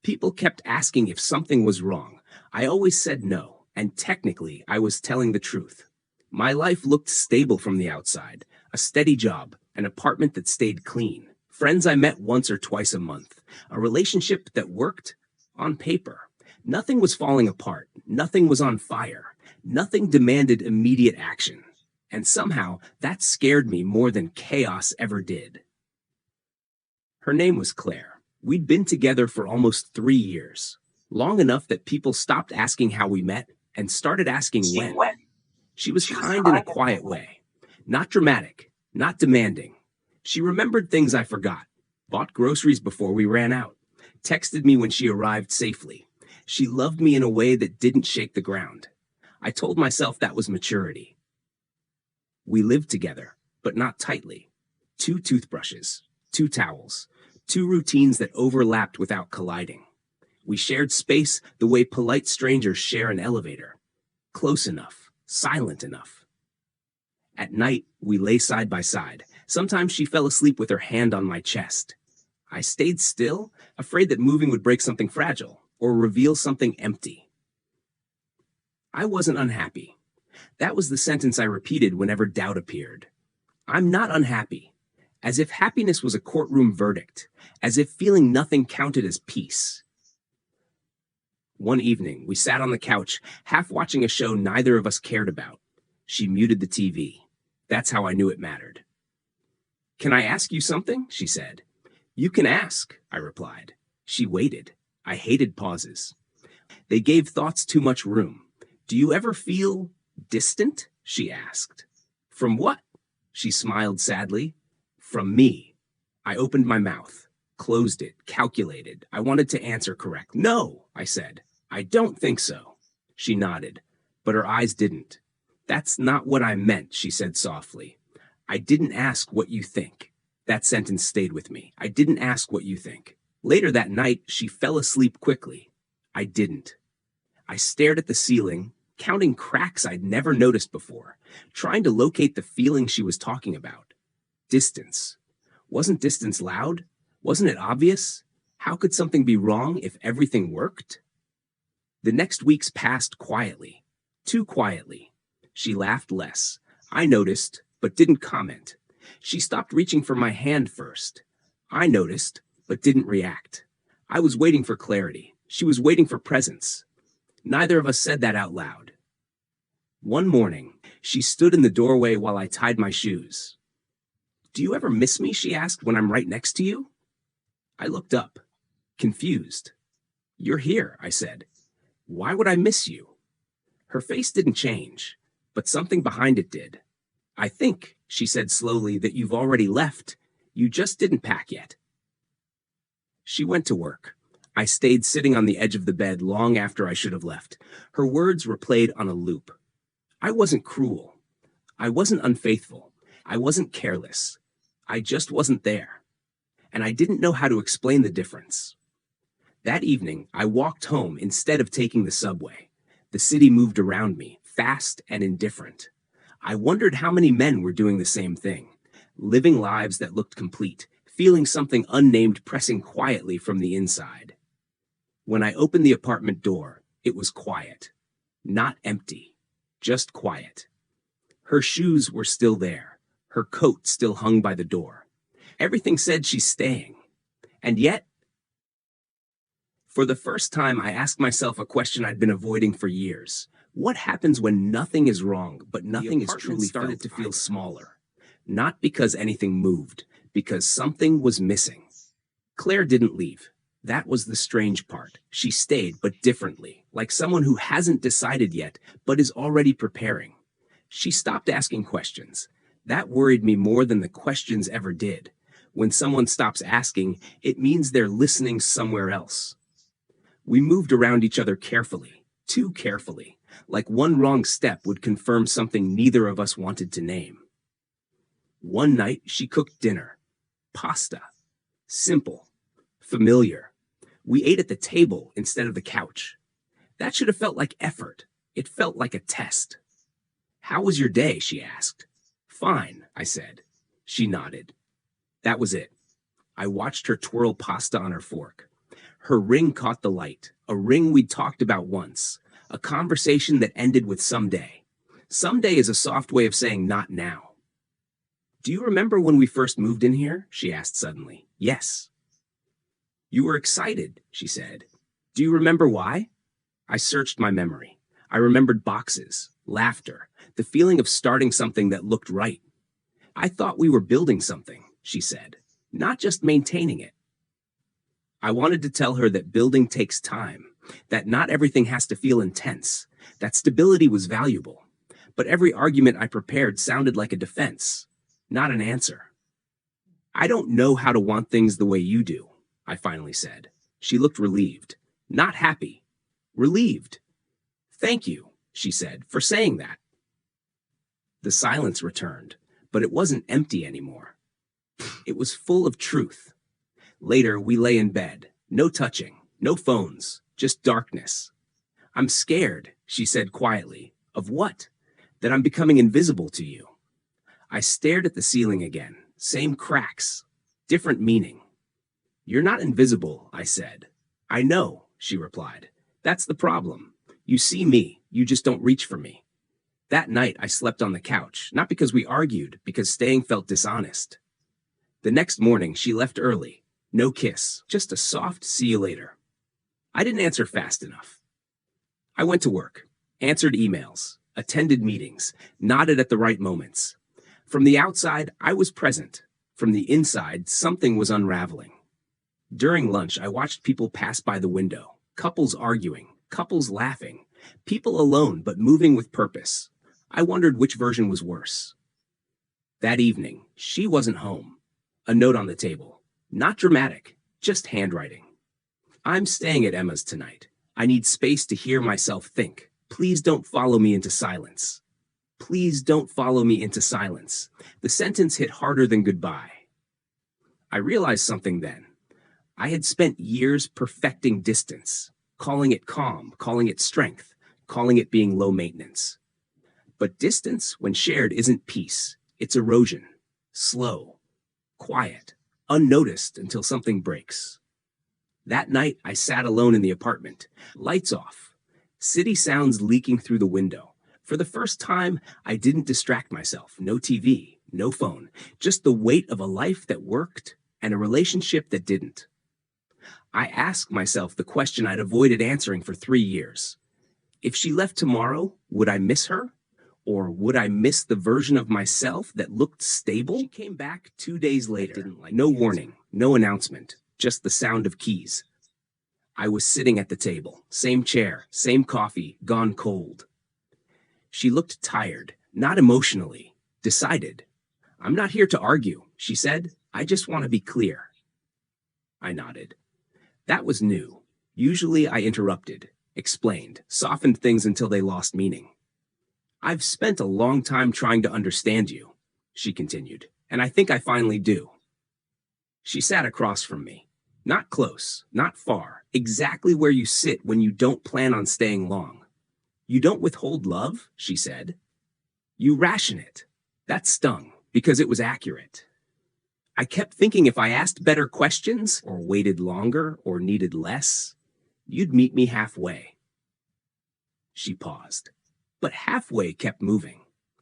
People kept asking if something was wrong. I always said no, and technically, I was telling the truth. My life looked stable from the outside, a steady job, an apartment that stayed clean, friends I met once or twice a month, a relationship that worked on paper. Nothing was falling apart, nothing was on fire, nothing demanded immediate action. And somehow, that scared me more than chaos ever did. Her name was Claire. We'd been together for almost 3 years, long enough that people stopped asking how we met and started asking when. She was kind in a quiet way, not dramatic, not demanding. She remembered things I forgot, bought groceries before we ran out, texted me when she arrived safely. She loved me in a way that didn't shake the ground. I told myself that was maturity. We lived together, but not tightly. 2 toothbrushes, 2 towels, 2 routines that overlapped without colliding. We shared space the way polite strangers share an elevator. Close enough, silent enough. At night, we lay side by side. Sometimes she fell asleep with her hand on my chest. I stayed still, afraid that moving would break something fragile or reveal something empty. I wasn't unhappy. That was the sentence I repeated whenever doubt appeared. I'm not unhappy. As if happiness was a courtroom verdict, as if feeling nothing counted as peace. One evening, we sat on the couch, half watching a show neither of us cared about. She muted the TV. That's how I knew it mattered. "Can I ask you something?" she said. "You can ask," I replied. She waited. I hated pauses. They gave thoughts too much room. "Do you ever feel distant?" she asked. "From what?" She smiled sadly. "From me." I opened my mouth, closed it, calculated. I wanted to answer correct. "No," I said. "I don't think so." She nodded, but her eyes didn't. "That's not what I meant," she said softly. "I didn't ask what you think." That sentence stayed with me. I didn't ask what you think. Later that night, she fell asleep quickly. I didn't. I stared at the ceiling, counting cracks I'd never noticed before, trying to locate the feeling she was talking about. Distance. Wasn't distance loud? Wasn't it obvious? How could something be wrong if everything worked? The next weeks passed quietly. Too quietly. She laughed less. I noticed, but didn't comment. She stopped reaching for my hand first. I noticed, but didn't react. I was waiting for clarity. She was waiting for presence. Neither of us said that out loud. One morning, she stood in the doorway while I tied my shoes. "Do you ever miss me?" she asked, "when I'm right next to you?" I looked up, confused. "You're here," I said. "Why would I miss you?" Her face didn't change, but something behind it did. "I think," she said slowly, "that you've already left. You just didn't pack yet." She went to work. I stayed sitting on the edge of the bed long after I should have left. Her words replayed on a loop. I wasn't cruel. I wasn't unfaithful. I wasn't careless. I just wasn't there. And I didn't know how to explain the difference. That evening, I walked home instead of taking the subway. The city moved around me, fast and indifferent. I wondered how many men were doing the same thing, living lives that looked complete, feeling something unnamed pressing quietly from the inside. When I opened the apartment door, it was quiet. Not empty, just quiet. Her shoes were still there. Her coat still hung by the door. Everything said she's staying. And yet, for the first time, I asked myself a question I'd been avoiding for years. What happens when nothing is wrong, but nothing is truly started to feel smaller? Not because anything moved, because something was missing. Claire didn't leave. That was the strange part. She stayed, but differently, like someone who hasn't decided yet, but is already preparing. She stopped asking questions. That worried me more than the questions ever did. When someone stops asking, it means they're listening somewhere else. We moved around each other carefully, too carefully, like one wrong step would confirm something neither of us wanted to name. One night, she cooked dinner. Pasta. Simple. Familiar. We ate at the table instead of the couch. That should have felt like effort. It felt like a test. "How was your day?" she asked. "Fine," I said. She nodded. That was it. I watched her twirl pasta on her fork. Her ring caught the light, a ring we'd talked about once, a conversation that ended with someday. Someday is a soft way of saying not now. Do you remember when we first moved in here? She asked suddenly. Yes. You were excited, she said. Do you remember why? I searched my memory. I remembered boxes, laughter, the feeling of starting something that looked right. I thought we were building something, she said, not just maintaining it. I wanted to tell her that building takes time, that not everything has to feel intense, that stability was valuable. But every argument I prepared sounded like a defense, not an answer. I don't know how to want things the way you do, I finally said. She looked relieved, not happy, relieved. Thank you, she said, for saying that. The silence returned, but it wasn't empty anymore. It was full of truth. Later, we lay in bed. No touching, no phones, just darkness. I'm scared, she said quietly. Of what? That I'm becoming invisible to you. I stared at the ceiling again. Same cracks, different meaning. You're not invisible, I said. I know, she replied. That's the problem. You see me, you just don't reach for me. That night, I slept on the couch, not because we argued, because staying felt dishonest. The next morning, she left early. No kiss, just a soft see you later. I didn't answer fast enough. I went to work, answered emails, attended meetings, nodded at the right moments. From the outside, I was present. From the inside, something was unraveling. During lunch, I watched people pass by the window, couples arguing, couples laughing, people alone but moving with purpose. I wondered which version was worse. That evening, she wasn't home. A note on the table. Not dramatic, just handwriting. I'm staying at Emma's tonight. I need space to hear myself think. Please don't follow me into silence. Please don't follow me into silence. The sentence hit harder than goodbye. I realized something then. I had spent years perfecting distance, calling it calm, calling it strength, calling it being low maintenance. But distance, when shared, isn't peace. It's erosion. Slow, quiet, unnoticed until something breaks. That night, I sat alone in the apartment, lights off, city sounds leaking through the window. For the first time, I didn't distract myself. No TV, no phone, just the weight of a life that worked and a relationship that didn't. I asked myself the question I'd avoided answering for 3 years. If she left tomorrow, would I miss her? Or would I miss the version of myself that looked stable? She came back 2 days later. No warning, no announcement, just the sound of keys. I was sitting at the table, same chair, same coffee, gone cold. She looked tired, not emotionally, decided. I'm not here to argue, she said. I just want to be clear. I nodded. That was new. Usually I interrupted, explained, softened things until they lost meaning. I've spent a long time trying to understand you, she continued, and I think I finally do. She sat across from me. Not close, not far, exactly where you sit when you don't plan on staying long. You don't withhold love, she said. You ration it. That stung, because it was accurate. I kept thinking if I asked better questions, or waited longer, or needed less, you'd meet me halfway. She paused, but halfway kept moving.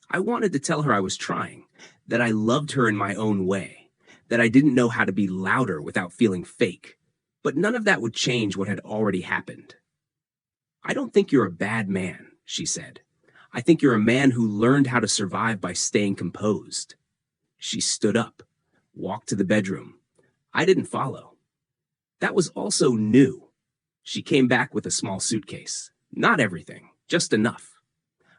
I wanted to tell her I was trying, that I loved her in my own way, that I didn't know how to be louder without feeling fake, but none of that would change what had already happened. I don't think you're a bad man, she said. I think you're a man who learned how to survive by staying composed. She stood up, walked to the bedroom. I didn't follow. That was also new. She came back with a small suitcase. Not everything, just enough.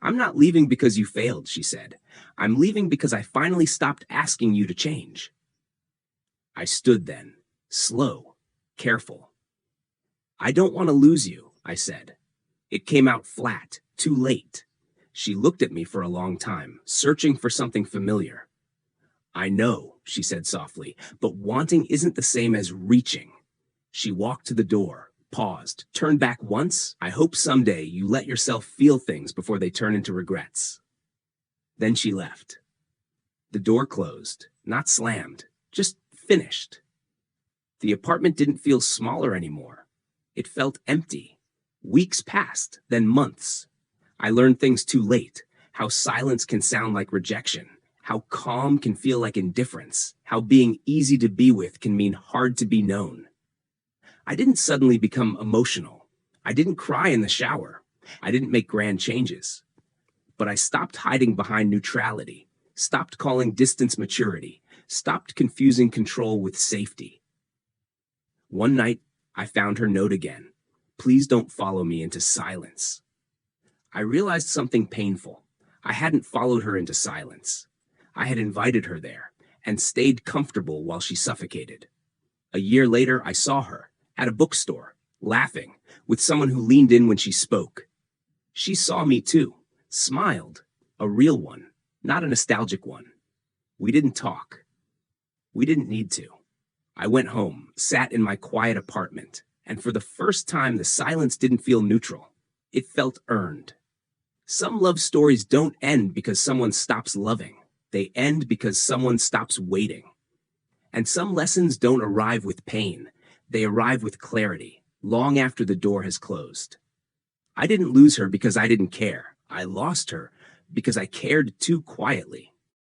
I'm not leaving because you failed, she said. I'm leaving because I finally stopped asking you to change. I stood then, slow, careful. I don't want to lose you, I said. It came out flat, too late. She looked at me for a long time, searching for something familiar. I know, she said softly, but wanting isn't the same as reaching. She walked to the door, paused, turned back once. I hope someday you let yourself feel things before they turn into regrets. Then she left. The door closed, not slammed, just finished. The apartment didn't feel smaller anymore, It felt empty. Weeks passed, then months. I learned things too late. How silence can sound like rejection. How calm can feel like indifference. How being easy to be with can mean hard to be known. I didn't suddenly become emotional. I didn't cry in the shower. I didn't make grand changes. But I stopped hiding behind neutrality, stopped calling distance maturity, stopped confusing control with safety. One night, I found her note again. Please don't follow me into silence. I realized something painful. I hadn't followed her into silence. I had invited her there and stayed comfortable while she suffocated. A year later, I saw her at a bookstore, laughing, with someone who leaned in when she spoke. She saw me too, smiled, a real one, not a nostalgic one. We didn't talk. We didn't need to. I went home, sat in my quiet apartment, and for the first time, the silence didn't feel neutral. It felt earned. Some love stories don't end because someone stops loving. They end because someone stops waiting. And some lessons don't arrive with pain. They arrive with clarity, long after the door has closed. I didn't lose her because I didn't care. I lost her because I cared too quietly.